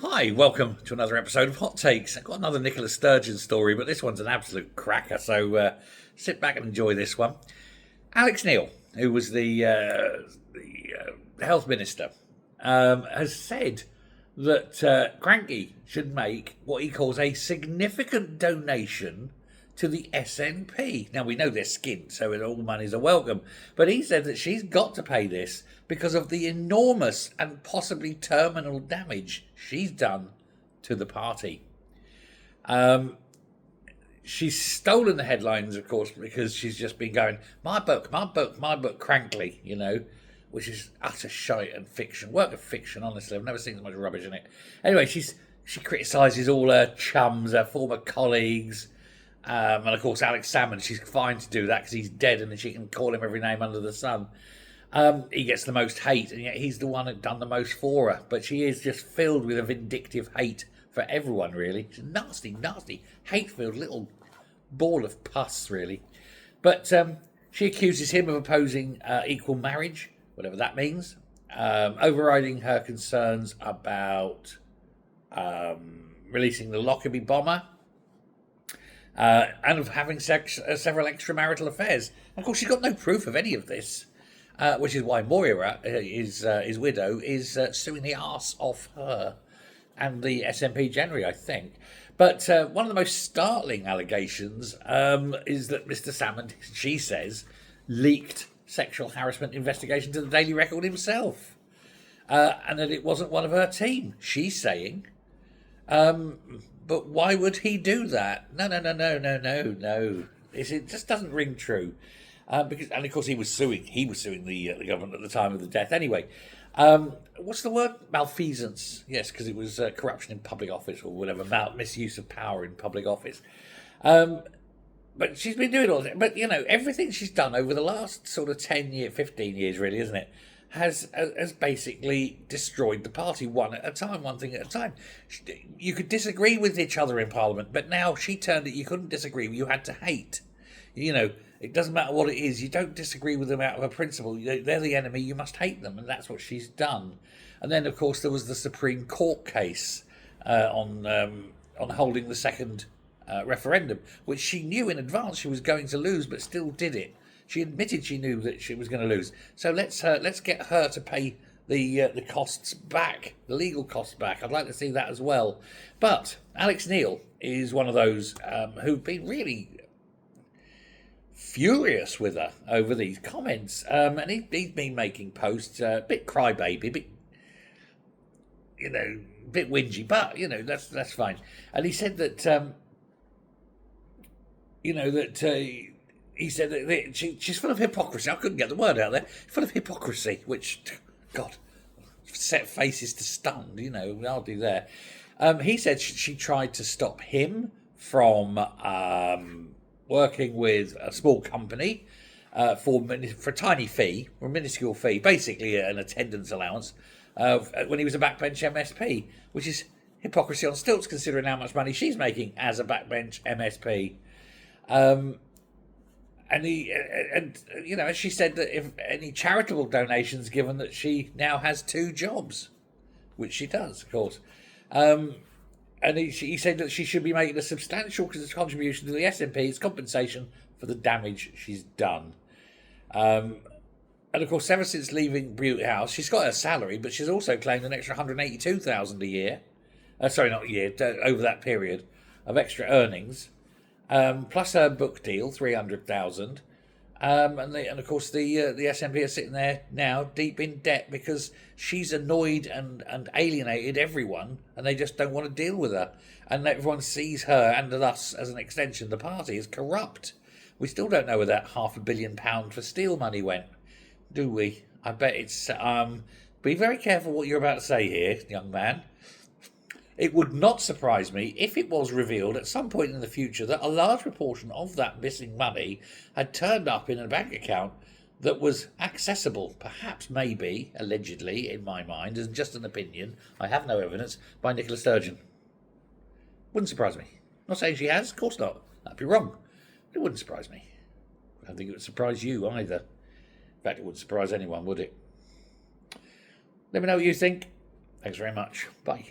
Hi, welcome to another episode of Hot Takes. I've got another Nicola Sturgeon story, but this one's an absolute cracker, so sit back and enjoy this one. Alex Neil, who was the health minister, has said that Krankie should make what he calls a significant donation to the SNP. Now, we know they're skint, so all monies are welcome. But he said that she's got to pay this because of the enormous and possibly terminal damage she's done to the party. She's stolen the headlines, of course, because she's just been going, my book, Crankly, which is utter shite and fiction. Work of fiction, honestly. I've never seen so much rubbish in it. Anyway, she criticises all her chums, her former colleagues, and of course, Alex Salmond, she's fine to do that because he's dead and she can call him every name under the sun. He gets the most hate, and yet he's the one that done the most for her. But she is just filled with a vindictive hate for everyone, really. She's a nasty, hate-filled little ball of pus, really. But she accuses him of opposing equal marriage, whatever that means, overriding her concerns about releasing the Lockerbie bomber, and of having several extramarital affairs. And of course, she's got no proof of any of this, which is why Moira, his widow, is suing the arse off her and the SNP generally, I think. But one of the most startling allegations is that Mr. Salmond, she says, leaked sexual harassment investigation to the Daily Record himself, and that it wasn't one of her team. She's saying, but why would he do that? No. It just doesn't ring true. And of course, he was suing the government at the time of the death. Anyway, what's the word? Malfeasance. Yes, because it was corruption in public office or whatever, misuse of power in public office. But she's been doing all that. But, everything she's done over the last sort of 15 years, really, isn't it? Has basically destroyed the party one thing at a time. You could disagree with each other in Parliament, but now she turned it, you couldn't disagree, you had to hate. It doesn't matter what it is, you don't disagree with them out of a principle. They're the enemy, you must hate them, and that's what she's done. And then, of course, there was the Supreme Court case on holding the second referendum, which she knew in advance she was going to lose, but still did it. She admitted she knew that she was going to lose. So let's get her to pay the costs back, the legal costs back. I'd like to see that as well. But Alex Neil is one of those who've been really furious with her over these comments. And he's been making posts, a bit crybaby, a bit whingy, but, that's fine. And he said that, he said that she's full of hypocrisy. I couldn't get the word out there. Full of hypocrisy, which, God, set faces to stun, I'll do there. He said she tried to stop him from working with a small company for a tiny fee, or a minuscule fee, basically an attendance allowance, when he was a backbench MSP, which is hypocrisy on stilts considering how much money she's making as a backbench MSP. And she said that if any charitable donations given, that she now has 2 jobs, which she does, of course. And he said that she should be making a substantial contribution to the SNP as compensation for the damage she's done. And of course, ever since leaving Bute House, she's got her salary, but she's also claimed an extra $182,000 a year. Not a year, over that period of extra earnings. Plus her book deal, $300,000, and of course the SNP are sitting there now deep in debt because she's annoyed and alienated everyone, and they just don't want to deal with her, and everyone sees her and us as an extension. The party is corrupt. We still don't know where that £500 million for steel money went, do we? I bet it's. Be very careful what you're about to say here, young man. It would not surprise me if it was revealed at some point in the future that a large proportion of that missing money had turned up in a bank account that was accessible, perhaps, maybe, allegedly, in my mind, as just an opinion, I have no evidence, by Nicola Sturgeon. Wouldn't surprise me. Not saying she has, of course not. That'd be wrong. But it wouldn't surprise me. I don't think it would surprise you either. In fact, it wouldn't surprise anyone, would it? Let me know what you think. Thanks very much. Bye.